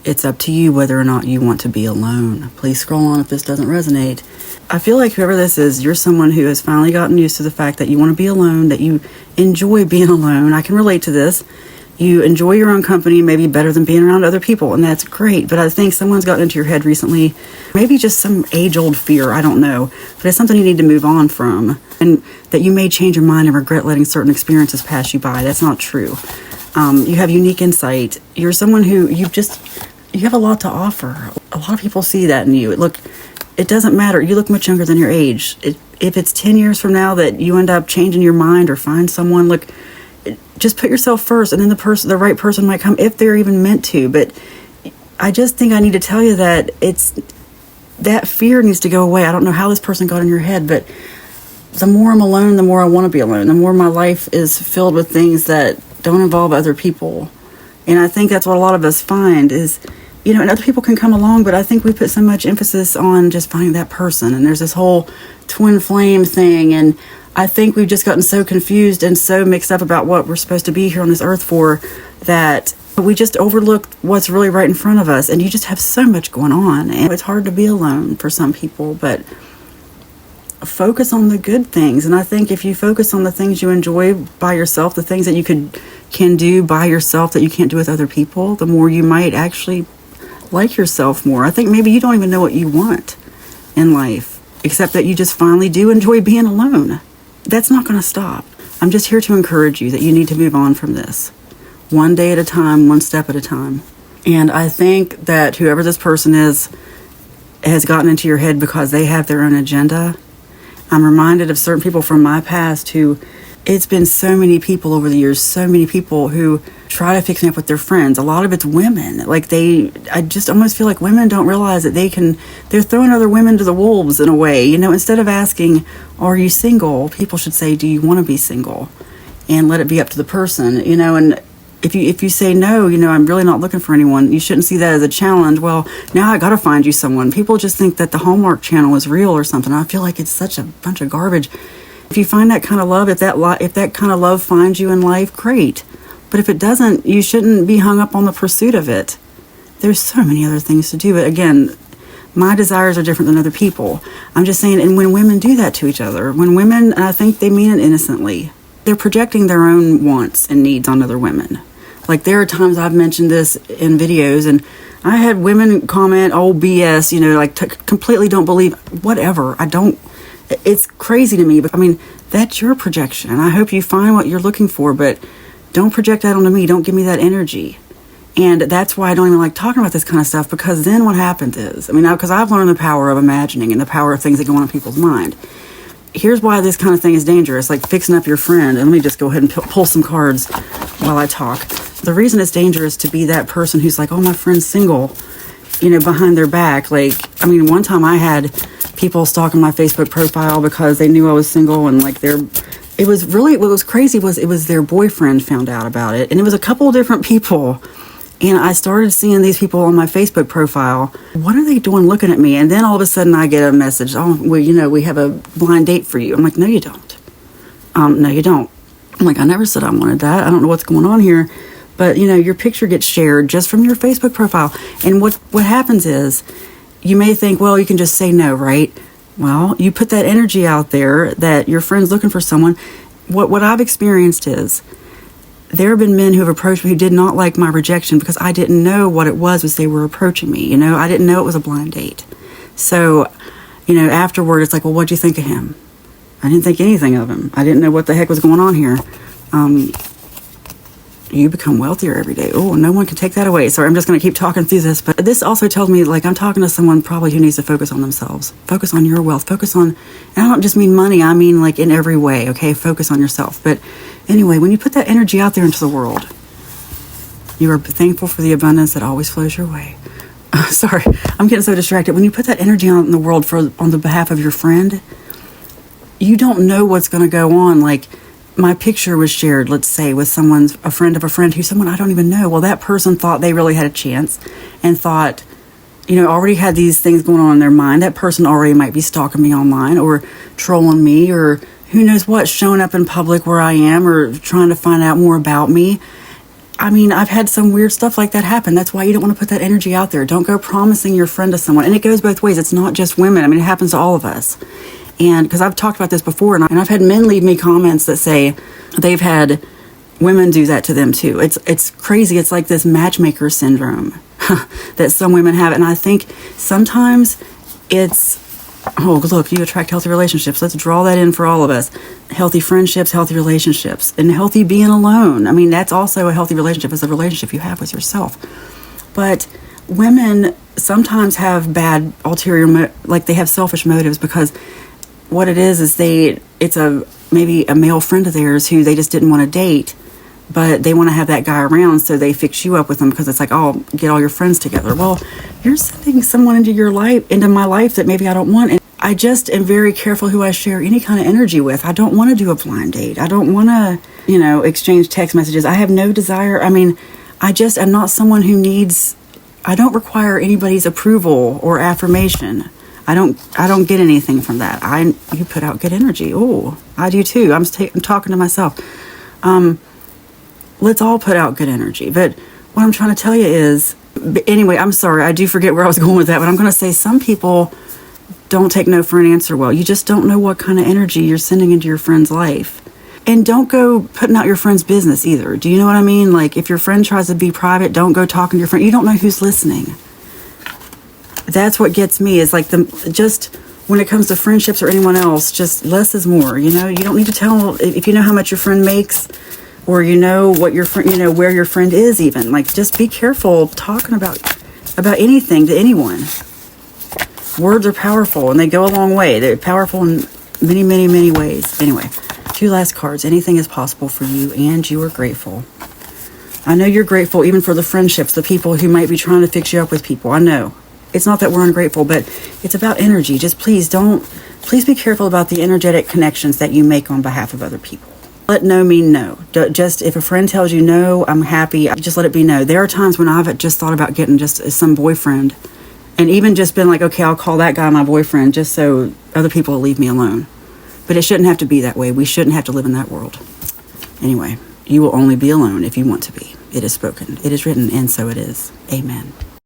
it's up to you whether or not you want to be alone. Please scroll on if this doesn't resonate. I feel like whoever this is, you're someone who has finally gotten used to the fact that you want to be alone, that you enjoy being alone. I can relate to this. You enjoy your own company maybe better than being around other people, and that's great. But I think someone's gotten into your head recently, maybe just some age-old fear, I don't know. But it's something you need to move on from, and that you may change your mind and regret letting certain experiences pass you by. That's not true. You have unique insight. You're someone who you have a lot to offer. A lot of people see that in you. Look, it doesn't matter. You look much younger than your age. If it's 10 years from now that you end up changing your mind or find someone, look, just put yourself first, and then the right person might come if they're even meant to. But I just think I need to tell you that that fear needs to go away. I don't know how this person got in your head, but the more I'm alone, the more I want to be alone. The more my life is filled with things that don't involve other people. And I think that's what a lot of us find is, and other people can come along, but I think we put so much emphasis on just finding that person. And there's this whole twin flame thing. And I think we've just gotten so confused and so mixed up about what we're supposed to be here on this earth for that we just overlook what's really right in front of us. And you just have so much going on. And it's hard to be alone for some people, but focus on the good things. And I think if you focus on the things you enjoy by yourself, the things that you can do by yourself that you can't do with other people, the more you might actually like yourself more. I think maybe you don't even know what you want in life, except that you just finally do enjoy being alone. That's not going to stop. I'm just here to encourage you that you need to move on from this. One day at a time, one step at a time. And I think that whoever this person is has gotten into your head because they have their own agenda. I'm reminded of certain people from my past who, it's been so many people over the years, so many people who try to fix me up with their friends. A lot of it's women. I just almost feel like women don't realize that they're throwing other women to the wolves in a way. Instead of asking, are you single? People should say, do you want to be single? And let it be up to the person, and if you say no, I'm really not looking for anyone, you shouldn't see that as a challenge. Well, now I got to find you someone. People just think that the Hallmark Channel is real or something. I feel like it's such a bunch of garbage. If you find that kind of love, if that kind of love finds you in life, great. But if it doesn't, you shouldn't be hung up on the pursuit of it. There's so many other things to do. But again, my desires are different than other people. I'm just saying, and when women do that to each other, and I think they mean it innocently, they're projecting their own wants and needs on other women. Like, there are times I've mentioned this in videos, and I had women comment, oh, BS, completely don't believe, whatever. It's crazy to me, but that's your projection. And I hope you find what you're looking for, but don't project that onto me. Don't give me that energy. And that's why I don't even like talking about this kind of stuff, because then what happens is, because I've learned the power of imagining and the power of things that go on in people's mind. Here's why this kind of thing is dangerous, like fixing up your friend. And let me just go ahead and pull some cards while I talk. The reason it's dangerous to be that person who's like, oh, my friend's single, behind their back. One time I had people stalking my Facebook profile because they knew I was single, and it was really, what was crazy was it was their boyfriend found out about it. And it was a couple of different people. And I started seeing these people on my Facebook profile. What are they doing looking at me? And then all of a sudden I get a message. Oh, well, we have a blind date for you. I'm like, no, you don't. No, you don't. I'm like, I never said I wanted that. I don't know what's going on here. But, your picture gets shared just from your Facebook profile. And what happens is, you may think, well, you can just say no, right? Well, you put that energy out there that your friend's looking for someone. What I've experienced is, there have been men who have approached me who did not like my rejection because I didn't know what it was as they were approaching me. I didn't know it was a blind date. So, afterward, it's like, well, what'd you think of him? I didn't think anything of him. I didn't know what the heck was going on here. You become wealthier every day. Oh, no one can take that away. Sorry, I'm just going to keep talking through this. But this also tells me, I'm talking to someone probably who needs to focus on themselves. Focus on your wealth. Focus on, and I don't just mean money. I mean, in every way, okay? Focus on yourself. But anyway, when you put that energy out there into the world, you are thankful for the abundance that always flows your way. Sorry, I'm getting so distracted. When you put that energy out in the world on the behalf of your friend, you don't know what's going to go on. My picture was shared, let's say, with a friend of a friend who's someone I don't even know. Well, that person thought they really had a chance and thought, already had these things going on in their mind. That person already might be stalking me online or trolling me or who knows what, showing up in public where I am or trying to find out more about me. I mean, I've had some weird stuff like that happen. That's why you don't want to put that energy out there. Don't go promising your friend to someone. And it goes both ways. It's not just women. I mean, it happens to all of us. And because I've talked about this before, and I've had men leave me comments that say they've had women do that to them too. It's crazy. It's like this matchmaker syndrome that some women have. And I think sometimes it's, oh, look, you attract healthy relationships. Let's draw that in for all of us. Healthy friendships, healthy relationships, and healthy being alone. I mean, that's also a healthy relationship. It's a relationship you have with yourself. But women sometimes have bad ulterior, like they have selfish motives, because what it is it's maybe a male friend of theirs who they just didn't want to date, but they want to have that guy around, so they fix you up with them because it's like, oh, get all your friends together. Well, you're sending someone into my life that maybe I don't want. And I just am very careful who I share any kind of energy with. I don't want to do a blind date. I don't want to, exchange text messages. I have no desire. I mean, I'm not someone who I don't require anybody's approval or affirmation. I don't get anything from that. You put out good energy. Oh, I do too. I'm talking to myself. Let's all put out good energy. But what I'm trying to tell you is, anyway, I'm sorry, I do forget where I was going with that, but I'm going to say some people don't take no for an answer well. You just don't know what kind of energy you're sending into your friend's life. And don't go putting out your friend's business either. Do you know what I mean? Like, if your friend tries to be private, don't go talking to your friend. You don't know who's listening. That's what gets me, is like just when it comes to friendships or anyone else, just less is more. You don't need to tell, if you know how much your friend makes, or what your friend, where your friend is even. Like, just be careful talking about anything to anyone. Words are powerful, and they go a long way. They're powerful in many, many, many ways. Anyway, 2 last cards. Anything is possible for you, and you are grateful. I know you're grateful even for the friendships, the people who might be trying to fix you up with people. I know. It's not that we're ungrateful, but it's about energy. Just please be careful about the energetic connections that you make on behalf of other people. Let no mean no. Just if a friend tells you no, I'm happy, just let it be no. There are times when I've just thought about getting just some boyfriend, and even just been like, okay, I'll call that guy my boyfriend just so other people will leave me alone. But it shouldn't have to be that way. We shouldn't have to live in that world. Anyway, you will only be alone if you want to be. It is spoken, it is written, and so it is. Amen.